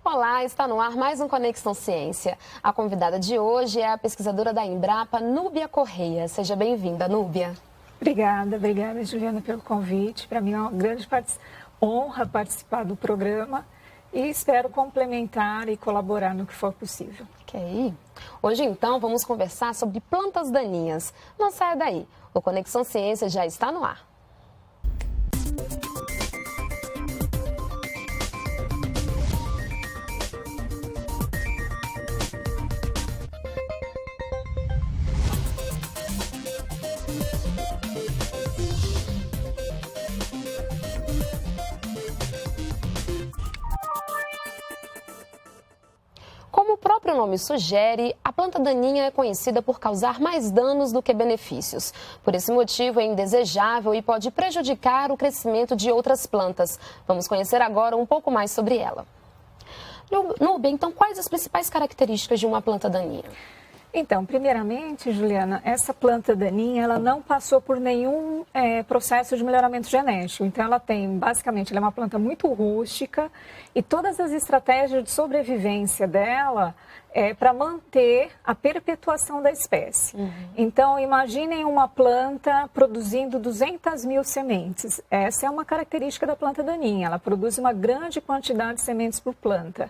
Olá, está no ar mais um Conexão Ciência. A convidada de hoje é a pesquisadora da Embrapa, Núbia Correia. Seja bem-vinda, Núbia. Obrigada, Juliana, pelo convite. Para mim é uma grande honra participar do programa e espero complementar e colaborar no que for possível. Ok. Hoje, então, vamos conversar sobre plantas daninhas. Não saia daí, o Conexão Ciência já está no ar. Como o próprio nome sugere, a planta daninha é conhecida por causar mais danos do que benefícios. Por esse motivo, é indesejável e pode prejudicar o crescimento de outras plantas. Vamos conhecer agora um pouco mais sobre ela. Núbia, então, quais as principais características de uma planta daninha? Então, primeiramente, Juliana, essa planta daninha, ela não passou por nenhum processo de melhoramento genético. Então, basicamente, ela é uma planta muito rústica e todas as estratégias de sobrevivência dela é para manter a perpetuação da espécie. Então, imaginem uma planta produzindo 200 mil sementes. Essa é uma característica da planta daninha, ela produz uma grande quantidade de sementes por planta.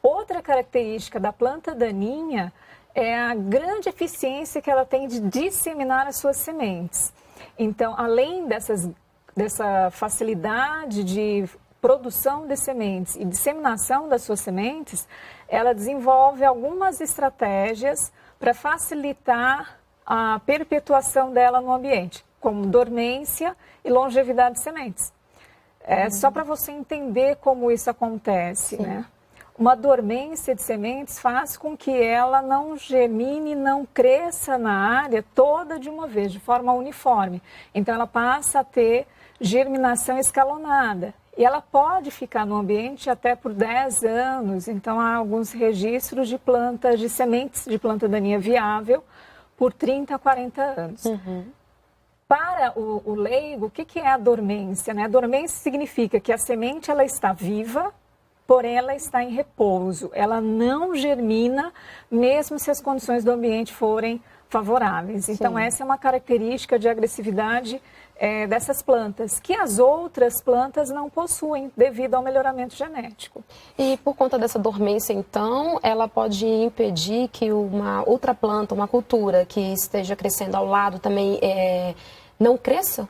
Outra característica da planta daninha é a grande eficiência que ela tem de disseminar as suas sementes. Então, além dessa facilidade de produção de sementes e disseminação das suas sementes, ela desenvolve algumas estratégias para facilitar a perpetuação dela no ambiente, como dormência e longevidade de sementes. Só para você entender como isso acontece, né? Uma dormência de sementes faz com que ela não germine, não cresça na área toda de uma vez, de forma uniforme. Então, ela passa a ter germinação escalonada. E ela pode ficar no ambiente até por 10 anos. Então, há alguns registros de sementes de planta daninha viável por 30 a 40 anos. Para o leigo, o que é a dormência, né? A dormência significa que a semente ela está viva, porém ela está em repouso, ela não germina, mesmo se as condições do ambiente forem favoráveis. Então, essa é uma característica de agressividade dessas plantas, que as outras plantas não possuem, devido ao melhoramento genético. E por conta dessa dormência, então, ela pode impedir que uma outra planta, uma cultura que esteja crescendo ao lado também não cresça?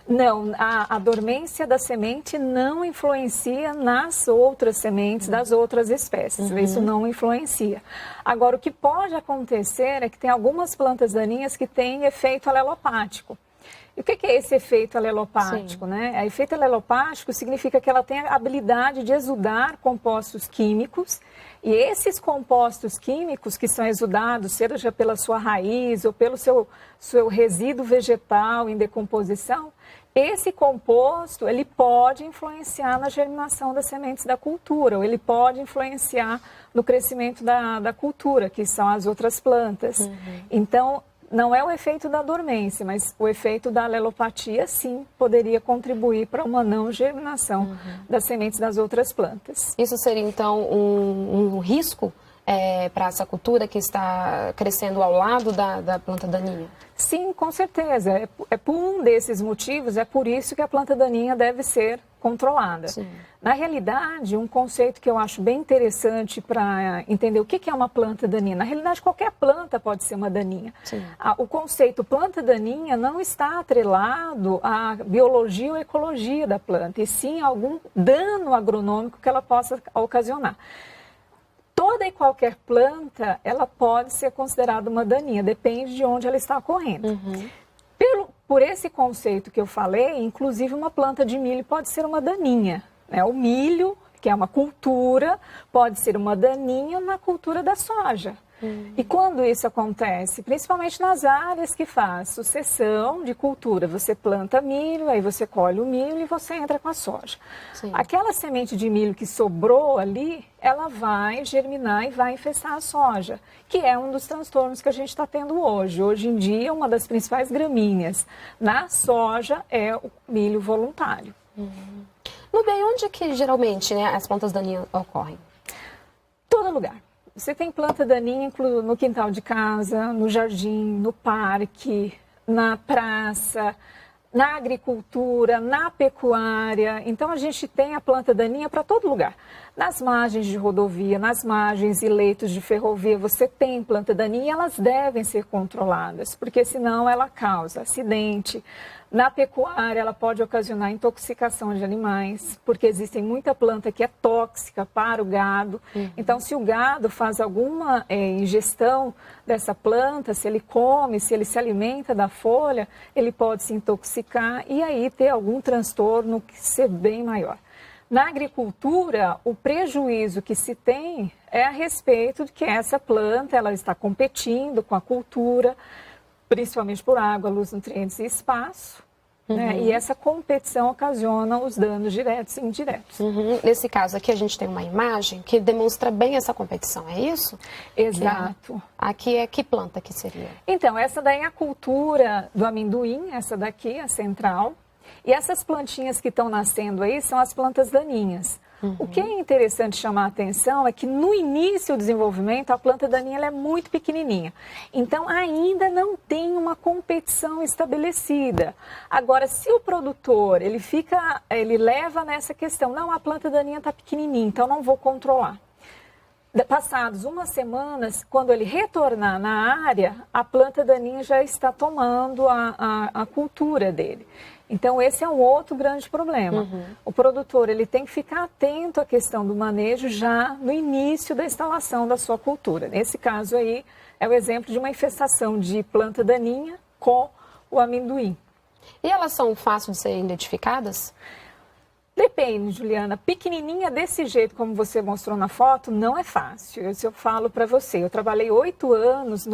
Não, a dormência da semente não influencia nas outras sementes das outras espécies. Isso não influencia. Agora, o que pode acontecer é que tem algumas plantas daninhas que têm efeito alelopático. E o que é esse efeito alelopático, né? O efeito alelopático significa que ela tem a habilidade de exudar compostos químicos, e esses compostos químicos que são exudados, seja pela sua raiz ou pelo seu resíduo vegetal em decomposição, esse composto ele pode influenciar na germinação das sementes da cultura, ou ele pode influenciar no crescimento da cultura, que são as outras plantas. Então, não é o efeito da dormência, mas o efeito da alelopatia, sim, poderia contribuir para uma não germinação das sementes das outras plantas. Isso seria, então, um risco para essa cultura que está crescendo ao lado da planta daninha? Sim, com certeza. É por um desses motivos, é por isso que a planta daninha deve ser controlada. Sim. Na realidade, um conceito que eu acho bem interessante para entender o que é uma planta daninha. Na realidade, qualquer planta pode ser uma daninha. O conceito planta daninha não está atrelado à biologia ou ecologia da planta, e sim a algum dano agronômico que ela possa ocasionar. Toda e qualquer planta, ela pode ser considerada uma daninha, depende de onde ela está ocorrendo. Por esse conceito que eu falei, inclusive uma planta de milho pode ser uma daninha, né? O milho, que é uma cultura, pode ser uma daninha na cultura da soja. E quando isso acontece? Principalmente nas áreas que faz sucessão de cultura. Você planta milho, aí você colhe o milho e você entra com a soja. Aquela semente de milho que sobrou ali, ela vai germinar e vai infestar a soja, que é um dos transtornos que a gente está tendo hoje. Hoje em dia, uma das principais gramíneas na soja é o milho voluntário. Núbia, e onde que geralmente, né, as plantas daninhas ocorrem? lugar. Você tem planta daninha no quintal de casa, no jardim, no parque, na praça, na agricultura, na pecuária. Então, a gente tem a planta daninha para todo lugar. Nas margens de rodovia, nas margens e leitos de ferrovia, você tem planta daninha e elas devem ser controladas, porque senão ela causa acidente. Na pecuária, ela pode ocasionar intoxicação de animais, porque existe muita planta que é tóxica para o gado. Então, se o gado faz alguma ingestão dessa planta, se ele come, se ele se alimenta da folha, ele pode se intoxicar e aí ter algum transtorno que ser bem maior. Na agricultura, o prejuízo que se tem é a respeito de que essa planta ela está competindo com a cultura, principalmente por água, luz, nutrientes e espaço. Né? E essa competição ocasiona os danos diretos e indiretos. Nesse caso aqui, a gente tem uma imagem que demonstra bem essa competição, é isso? Exato. Aqui é que planta que seria? Então, essa daí é a cultura do amendoim, essa daqui, a central. E essas plantinhas que estão nascendo aí são as plantas daninhas. O que é interessante chamar a atenção é que no início do desenvolvimento a planta daninha ela é muito pequenininha. Então ainda não tem uma competição estabelecida. Agora, se o produtor ele leva nessa questão, não, a planta daninha está pequenininha, então não vou controlar. Passados umas semanas, quando ele retornar na área, a planta daninha já está tomando a cultura dele. Então, esse é um outro grande problema. O produtor ele tem que ficar atento à questão do manejo já no início da instalação da sua cultura. Nesse caso aí, é o exemplo de uma infestação de planta daninha com o amendoim. E elas são fáceis de serem identificadas? Depende, Juliana. Pequenininha desse jeito, como você mostrou na foto, não é fácil. Isso eu falo para você. Eu trabalhei 8 anos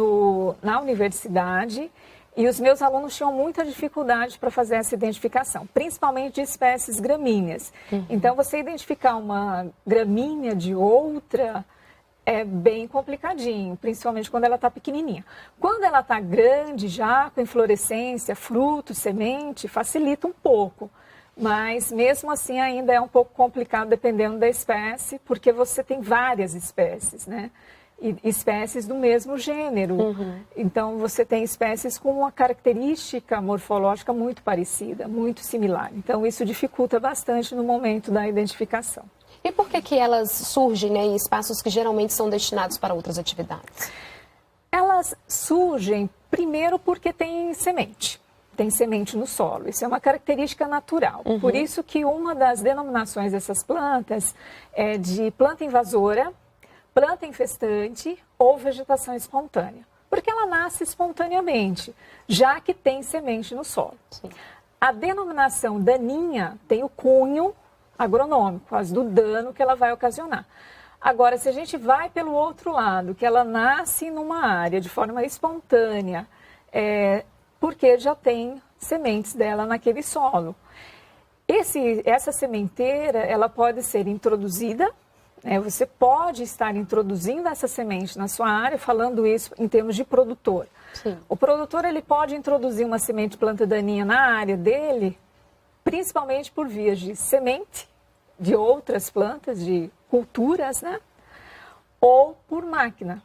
na universidade e os meus alunos tinham muita dificuldade para fazer essa identificação, principalmente de espécies gramíneas. Então, você identificar uma gramínea de outra é bem complicadinho, principalmente quando ela está pequenininha. Quando ela está grande já, com inflorescência, fruto, semente, facilita um pouco. Mas, mesmo assim, ainda é um pouco complicado dependendo da espécie, porque você tem várias espécies, né? E espécies do mesmo gênero. Então, você tem espécies com uma característica morfológica muito parecida, muito similar. Então, isso dificulta bastante no momento da identificação. E por que elas surgem, né, em espaços que geralmente são destinados para outras atividades? Elas surgem, primeiro, porque tem semente. Tem semente no solo. Isso é uma característica natural. Por isso que uma das denominações dessas plantas é de planta invasora, planta infestante ou vegetação espontânea. Porque ela nasce espontaneamente, já que tem semente no solo. Sim. A denominação daninha tem o cunho agronômico, as do dano que ela vai ocasionar. Agora, se a gente vai pelo outro lado, que ela nasce numa área de forma espontânea, porque já tem sementes dela naquele solo. Essa sementeira, ela pode ser introduzida, você pode estar introduzindo essa semente na sua área, falando isso em termos de produtor. Sim. O produtor ele pode introduzir uma semente de planta daninha na área dele, principalmente por vias de semente, de outras plantas, de culturas, né? Ou por máquina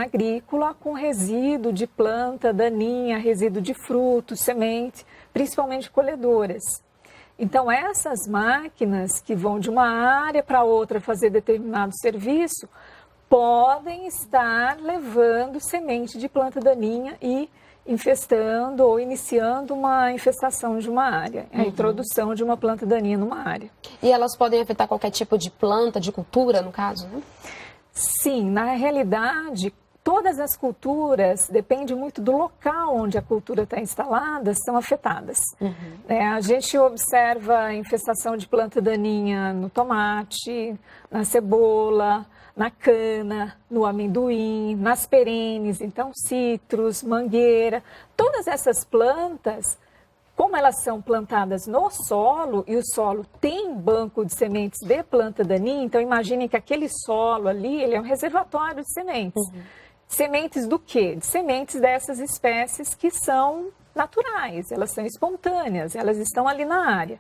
agrícola com resíduo de planta daninha, resíduo de frutos, semente, principalmente colhedoras. Então, essas máquinas que vão de uma área para outra fazer determinado serviço, podem estar levando semente de planta daninha e infestando ou iniciando uma infestação de uma área, a introdução de uma planta daninha numa área. E elas podem afetar qualquer tipo de planta, de cultura, no caso, né? Sim, na realidade, todas as culturas, depende muito do local onde a cultura está instalada, são afetadas. A gente observa a infestação de planta daninha no tomate, na cebola, na cana, no amendoim, nas perenes, então citros, mangueira. Todas essas plantas, como elas são plantadas no solo e o solo tem banco de sementes de planta daninha, então imaginem que aquele solo ali, ele é um reservatório de sementes. Sementes do quê? De sementes dessas espécies que são naturais, elas são espontâneas, elas estão ali na área.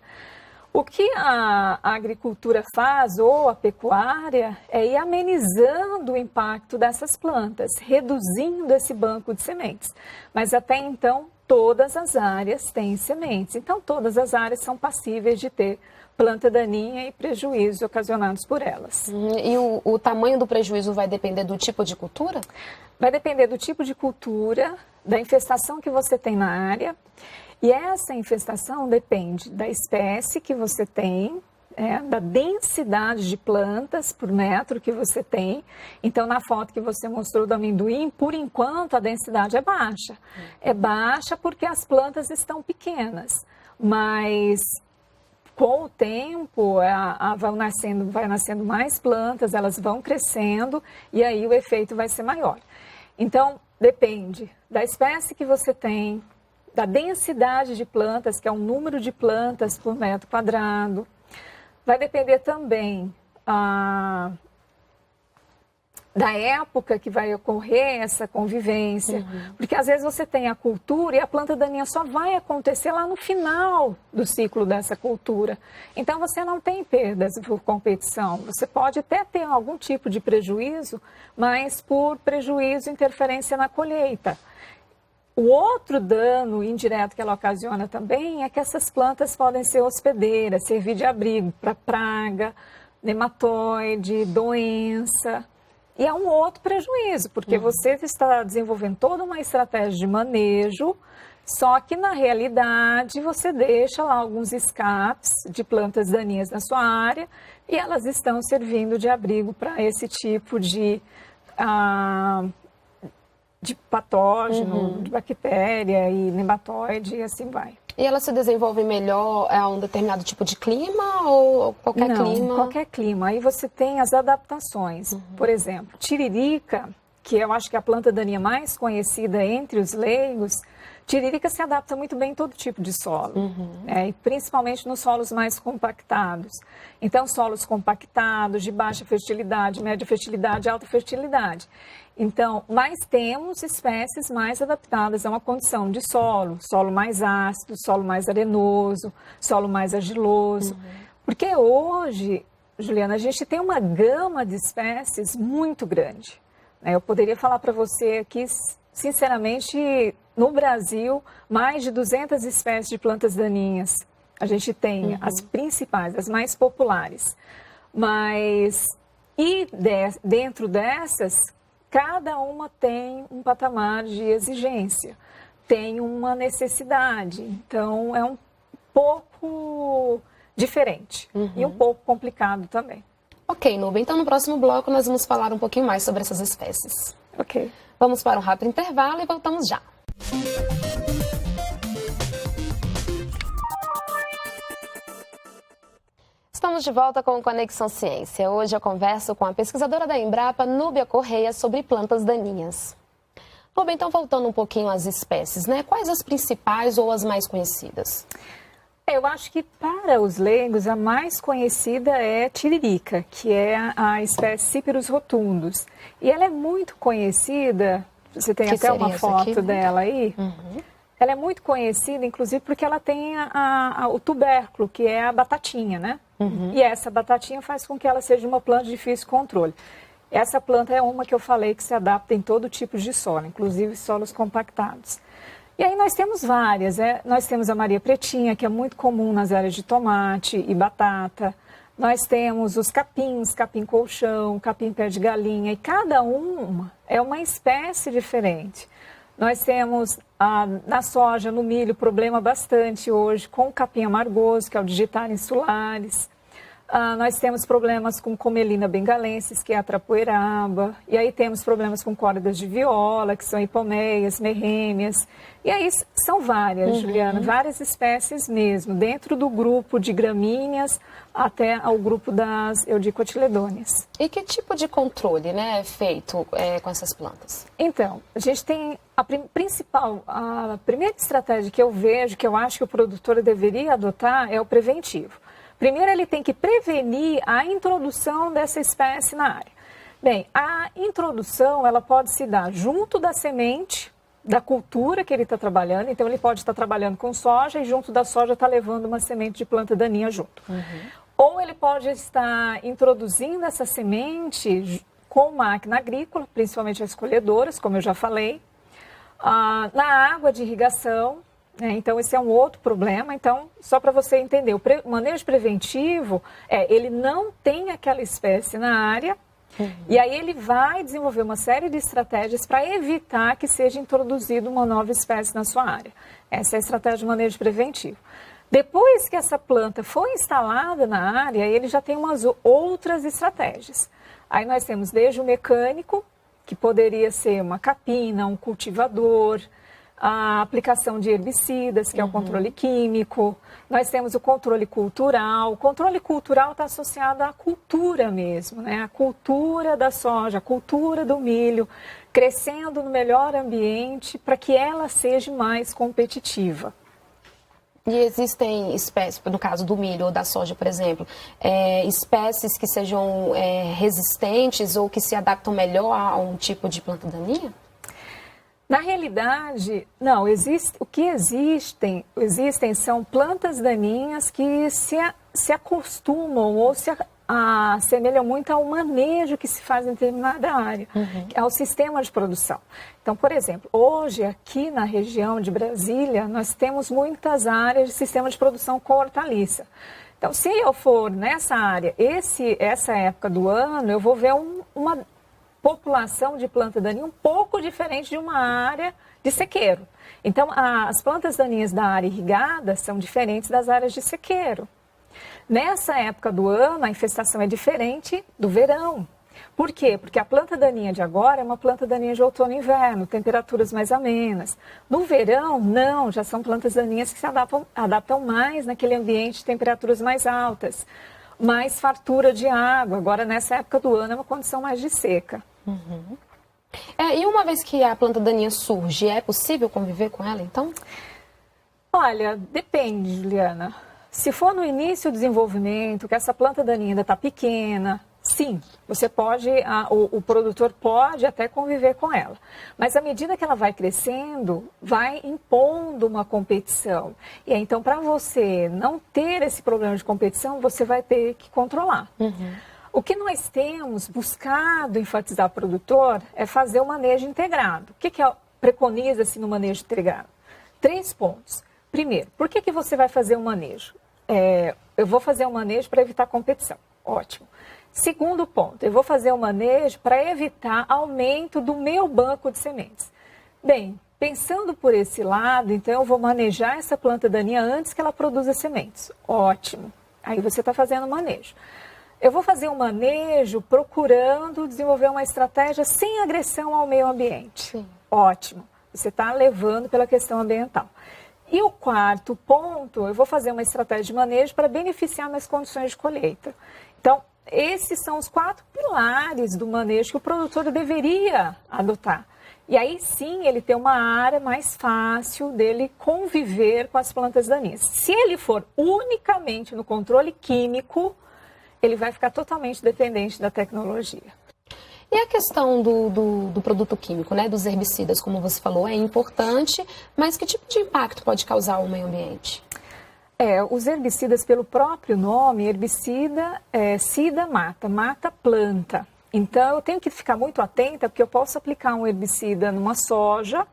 O que a agricultura faz, ou a pecuária, é ir amenizando o impacto dessas plantas, reduzindo esse banco de sementes. Mas até então, todas as áreas têm sementes. Então, todas as áreas são passíveis de ter planta daninha e prejuízos ocasionados por elas. E o tamanho do prejuízo vai depender do tipo de cultura? Vai depender do tipo de cultura, da infestação que você tem na área. E essa infestação depende da espécie que você tem, da densidade de plantas por metro que você tem. Então, na foto que você mostrou do amendoim, por enquanto a densidade é baixa. É baixa porque as plantas estão pequenas, mas com o tempo vai nascendo mais plantas, elas vão crescendo e aí o efeito vai ser maior. Então, depende da espécie que você tem, da densidade de plantas, que é o número de plantas por metro quadrado. Vai depender também da época que vai ocorrer essa convivência. Porque às vezes você tem a cultura e a planta daninha só vai acontecer lá no final do ciclo dessa cultura. Então você não tem perdas por competição. Você pode até ter algum tipo de prejuízo, mas por prejuízo, interferência na colheita. O outro dano indireto que ela ocasiona também é que essas plantas podem ser hospedeiras, servir de abrigo para praga, nematóide, doença. E é um outro prejuízo, porque você está desenvolvendo toda uma estratégia de manejo, só que na realidade você deixa lá alguns escapes de plantas daninhas na sua área e elas estão servindo de abrigo para esse tipo de patógeno, de bactéria e nematóide e assim vai. E ela se desenvolve melhor a um determinado tipo de clima ou qualquer clima? Qualquer clima. Aí você tem as adaptações. Por exemplo, tiririca, que eu acho que é a planta daninha mais conhecida entre os leigos, tiririca se adapta muito bem em todo tipo de solo, e principalmente nos solos mais compactados. Então, solos compactados, de baixa fertilidade, média fertilidade, alta fertilidade. Então, mas temos espécies mais adaptadas a uma condição de solo mais ácido, solo mais arenoso, solo mais argiloso. Porque hoje, Juliana, a gente tem uma gama de espécies muito grande. Eu poderia falar para você aqui, sinceramente, no Brasil, mais de 200 espécies de plantas daninhas. A gente tem as principais, as mais populares. Mas, dentro dessas, cada uma tem um patamar de exigência, tem uma necessidade. Então, é um pouco diferente e um pouco complicado também. Ok, Nubia. Então, no próximo bloco, nós vamos falar um pouquinho mais sobre essas espécies. Ok. Vamos para um rápido intervalo e voltamos já. Estamos de volta com o Conexão Ciência. Hoje eu converso com a pesquisadora da Embrapa, Núbia Correia, sobre plantas daninhas. Nubia, então voltando um pouquinho às espécies, né? Quais as principais ou as mais conhecidas? Eu acho que para os leigos a mais conhecida é tiririca, que é a espécie Cyperus rotundus. E ela é muito conhecida, você tem até uma foto dela aí. Ela é muito conhecida, inclusive, porque ela tem o tubérculo, que é a batatinha, né? E essa batatinha faz com que ela seja uma planta de difícil controle. Essa planta é uma que eu falei que se adapta em todo tipo de solo, inclusive solos compactados. E aí nós temos várias, nós temos a Maria Pretinha, que é muito comum nas áreas de tomate e batata. Nós temos os capins, capim-colchão, capim-pé de galinha, e cada uma é uma espécie diferente. Nós temos na soja, no milho, problema bastante hoje com o capim amargoso, que é o Digitaria insulares. Nós temos problemas com Comelina bengalensis, que é a trapoeraba. E aí temos problemas com córreas de viola, que são hipomeias, merrêmias. E aí são várias, Juliana, várias espécies mesmo, dentro do grupo de gramíneas até ao grupo das eudicotiledôneas. E que tipo de controle, né, é feito com essas plantas? Então, a gente tem a primeira estratégia que eu vejo, que eu acho que o produtor deveria adotar, é o preventivo. Primeiro, ele tem que prevenir a introdução dessa espécie na área. Bem, a introdução ela pode se dar junto da semente da cultura que ele está trabalhando. Então, ele pode estar trabalhando com soja e junto da soja está levando uma semente de planta daninha junto. Ou ele pode estar introduzindo essa semente com máquina agrícola, principalmente as colhedoras, como eu já falei, na água de irrigação. Então, esse é um outro problema. Então, só para você entender, o manejo preventivo ele não tem aquela espécie na área, e aí ele vai desenvolver uma série de estratégias para evitar que seja introduzida uma nova espécie na sua área. Essa é a estratégia de manejo preventivo. Depois que essa planta foi instalada na área, ele já tem umas outras estratégias. Aí nós temos desde o mecânico, que poderia ser uma capina, um cultivador, a aplicação de herbicidas, que é o controle químico. Nós temos o controle cultural. O controle cultural está associado à cultura mesmo, né? A cultura da soja, a cultura do milho, crescendo no melhor ambiente para que ela seja mais competitiva. E existem espécies, no caso do milho ou da soja, por exemplo, espécies que sejam resistentes ou que se adaptam melhor a um tipo de planta daninha? Na realidade, não, o que existem são plantas daninhas que se acostumam ou se assemelham muito ao manejo que se faz em determinada área, ao sistema de produção. Então, por exemplo, hoje aqui na região de Brasília, nós temos muitas áreas de sistema de produção com hortaliça. Então, se eu for nessa área, essa época do ano, eu vou ver uma população de planta daninha um pouco diferente de uma área de sequeiro. Então, as plantas daninhas da área irrigada são diferentes das áreas de sequeiro. Nessa época do ano, a infestação é diferente do verão. Por quê? Porque a planta daninha de agora é uma planta daninha de outono e inverno, temperaturas mais amenas. No verão, não, já são plantas daninhas que se adaptam mais naquele ambiente de temperaturas mais altas, mais fartura de água. Agora, nessa época do ano, é uma condição mais de seca. E uma vez que a planta daninha surge, é possível conviver com ela, então? Olha, depende, Juliana. Se for no início do desenvolvimento, que essa planta daninha ainda está pequena, sim, você pode, o produtor pode até conviver com ela. Mas à medida que ela vai crescendo, vai impondo uma competição. E aí, então, para você não ter esse problema de competição, você vai ter que controlar. O que nós temos buscado enfatizar o produtor é fazer o manejo integrado. O que preconiza-se no manejo integrado? 3 pontos. Primeiro, por que você vai fazer um manejo? Eu vou fazer um manejo para evitar competição. Ótimo. Segundo ponto, eu vou fazer um manejo para evitar aumento do meu banco de sementes. Bem, pensando por esse lado, então eu vou manejar essa planta daninha antes que ela produza sementes. Ótimo. Aí você está fazendo o manejo. Eu vou fazer um manejo procurando desenvolver uma estratégia sem agressão ao meio ambiente. Sim. Ótimo. Você está levando pela questão ambiental. E o quarto ponto, eu vou fazer uma estratégia de manejo para beneficiar minhas condições de colheita. Então, esses são os 4 pilares do manejo que o produtor deveria adotar. E aí sim ele tem uma área mais fácil dele conviver com as plantas daninhas. Se ele for unicamente no controle químico, ele vai ficar totalmente dependente da tecnologia. E a questão do produto químico, né, dos herbicidas, como você falou, é importante, mas que tipo de impacto pode causar ao meio ambiente? Os herbicidas, pelo próprio nome, herbicida, mata planta. Então, eu tenho que ficar muito atenta, porque eu posso aplicar um herbicida numa soja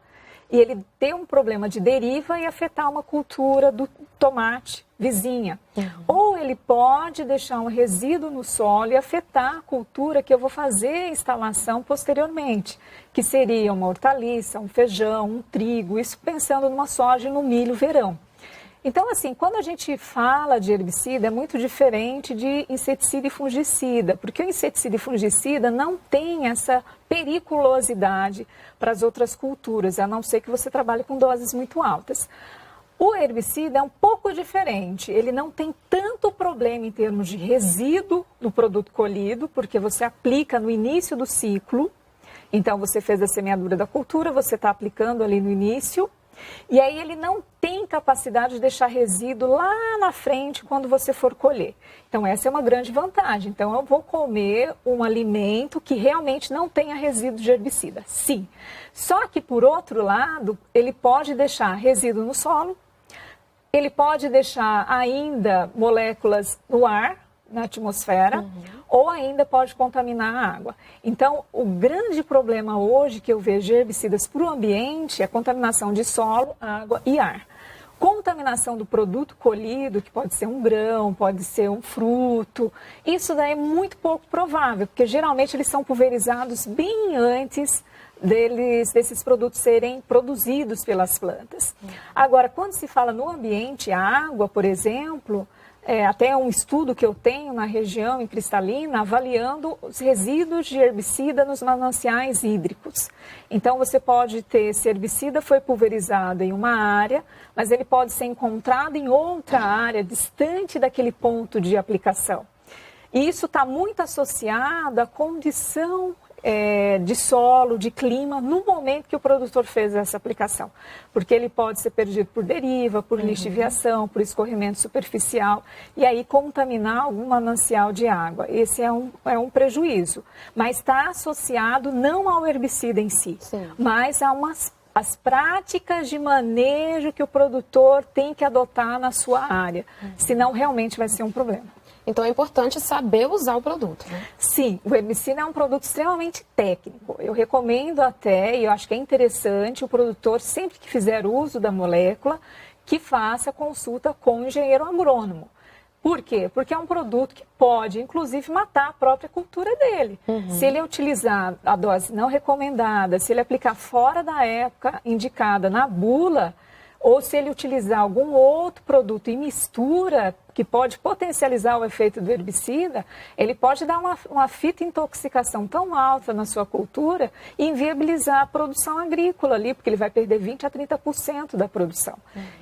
e ele ter um problema de deriva e afetar uma cultura do tomate vizinha. Ou ele pode deixar um resíduo no solo e afetar a cultura que eu vou fazer a instalação posteriormente, que seria uma hortaliça, um feijão, um trigo, isso pensando numa soja e no milho verão. Então, assim, quando a gente fala de herbicida, é muito diferente de inseticida e fungicida, porque o inseticida e fungicida não tem essa periculosidade para as outras culturas, a não ser que você trabalhe com doses muito altas. O herbicida é um pouco diferente, ele não tem tanto problema em termos de resíduo no produto colhido, porque você aplica no início do ciclo, então você fez a semeadura da cultura, você está aplicando ali no início. E aí ele não tem capacidade de deixar resíduo lá na frente quando você for colher. Então essa é uma grande vantagem. Então eu vou comer um alimento que realmente não tenha resíduo de herbicida. Sim. Só que por outro lado, ele pode deixar resíduo no solo, ele pode deixar ainda moléculas no ar, na atmosfera, ou ainda pode contaminar a água. Então, o grande problema hoje que eu vejo de herbicidas para o ambiente é a contaminação de solo, água e ar. Contaminação do produto colhido, que pode ser um grão, pode ser um fruto, isso daí é muito pouco provável, porque geralmente eles são pulverizados bem antes desses produtos serem produzidos pelas plantas. Agora, quando se fala no ambiente, a água, por exemplo, até um estudo que eu tenho na região, em Cristalina, avaliando os resíduos de herbicida nos mananciais hídricos. Então, você pode ter esse herbicida foi pulverizado em uma área, mas ele pode ser encontrado em outra área, distante daquele ponto de aplicação. E isso está muito associado à condição de solo, de clima, no momento que o produtor fez essa aplicação. Porque ele pode ser perdido por deriva, por lixiviação, por escorrimento superficial, e aí contaminar algum manancial de água. Esse é um prejuízo. Mas está associado não ao herbicida em si, sim, mas a as práticas de manejo que o produtor tem que adotar na sua área. Senão, realmente vai ser um problema. Então é importante saber usar o produto, né? Sim, o herbicida é um produto extremamente técnico. Eu recomendo até, e eu acho que é interessante, o produtor, sempre que fizer uso da molécula, que faça consulta com o engenheiro agrônomo. Por quê? Porque é um produto que pode, inclusive, matar a própria cultura dele. Se ele utilizar a dose não recomendada, se ele aplicar fora da época indicada na bula, ou se ele utilizar algum outro produto em mistura que pode potencializar o efeito do herbicida, ele pode dar uma fitointoxicação tão alta na sua cultura e inviabilizar a produção agrícola ali, porque ele vai perder 20% a 30% da produção.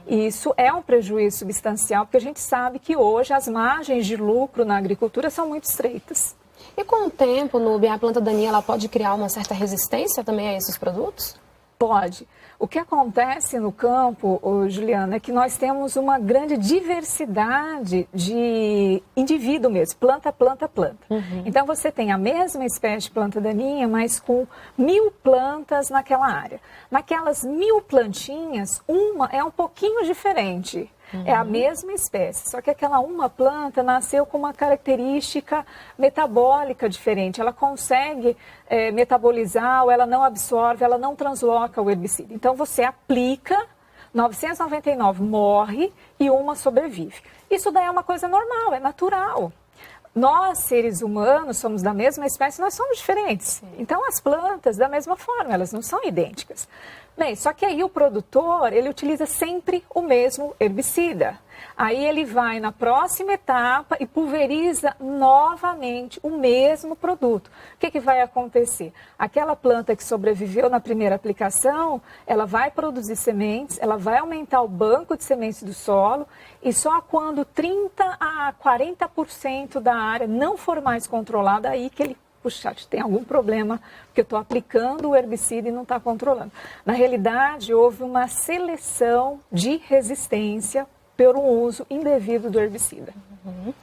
E isso é um prejuízo substancial, porque a gente sabe que hoje as margens de lucro na agricultura são muito estreitas. E com o tempo, Núbia, a planta daninha ela pode criar uma certa resistência também a esses produtos? Pode. O que acontece no campo, Juliana, é que nós temos uma grande diversidade de indivíduo mesmo, planta. Então, você tem a mesma espécie de planta daninha, mas com 1000 plantas naquela área. Naquelas 1000 plantinhas, uma é um pouquinho diferente. É a mesma espécie, só que aquela uma planta nasceu com uma característica metabólica diferente. Ela consegue metabolizar, ou ela não absorve, ela não transloca o herbicida. Então você aplica, 999 morre e uma sobrevive. Isso daí é uma coisa normal, é natural. Nós, seres humanos, somos da mesma espécie, nós somos diferentes. Então, as plantas, da mesma forma, elas não são idênticas. Bem, só que aí o produtor, ele utiliza sempre o mesmo herbicida. Aí ele vai na próxima etapa e pulveriza novamente o mesmo produto. O que vai acontecer? Aquela planta que sobreviveu na primeira aplicação, ela vai produzir sementes, ela vai aumentar o banco de sementes do solo e só quando 30% a 40% da área não for mais controlada, aí que ele puxa, tem algum problema, porque eu estou aplicando o herbicida e não está controlando. Na realidade, houve uma seleção de resistência por um uso indevido do herbicida. Vamos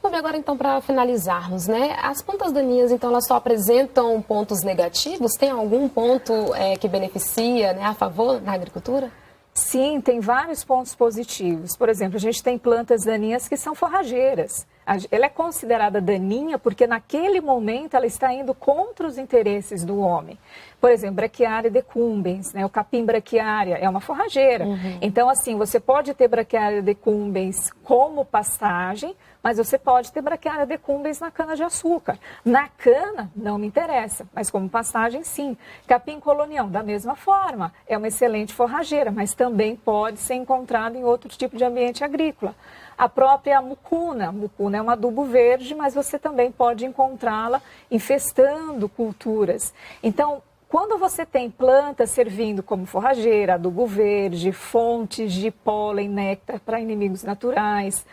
ver agora, então, para finalizarmos, né? As plantas daninhas, então, elas só apresentam pontos negativos? Tem algum ponto que beneficia, né, a favor da agricultura? Sim, tem vários pontos positivos. Por exemplo, a gente tem plantas daninhas que são forrageiras. Ela é considerada daninha porque naquele momento ela está indo contra os interesses do homem. Por exemplo, Braquiária decumbens, né? O capim braquiária é uma forrageira. Então, assim, você pode ter Braquiária decumbens como pastagem, mas você pode ter Braquiária decumbens na cana-de-açúcar. Na cana, não me interessa, mas como pastagem, sim. Capim colonião, da mesma forma, é uma excelente forrageira, mas também pode ser encontrada em outro tipo de ambiente agrícola. A própria mucuna é um adubo verde, mas você também pode encontrá-la infestando culturas. Então, quando você tem plantas servindo como forrageira, adubo verde, fontes de pólen, néctar para inimigos naturais,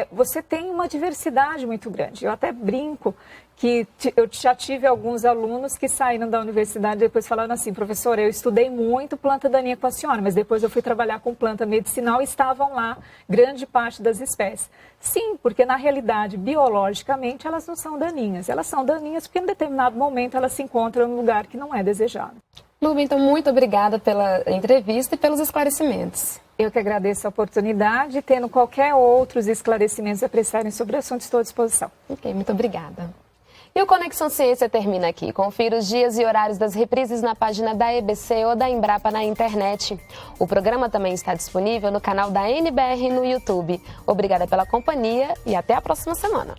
você tem uma diversidade muito grande. Eu até brinco que eu já tive alguns alunos que saíram da universidade e depois falaram assim, professora, eu estudei muito planta daninha com a senhora, mas depois eu fui trabalhar com planta medicinal e estavam lá grande parte das espécies. Sim, porque na realidade, biologicamente, elas não são daninhas. Elas são daninhas porque em determinado momento elas se encontram em um lugar que não é desejado. Luba, então muito obrigada pela entrevista e pelos esclarecimentos. Eu que agradeço a oportunidade, tendo qualquer outros esclarecimentos a prestarem sobre o assunto, estou à disposição. Ok, muito obrigada. E o Conexão Ciência termina aqui. Confira os dias e horários das reprises na página da EBC ou da Embrapa na internet. O programa também está disponível no canal da NBR no YouTube. Obrigada pela companhia e até a próxima semana.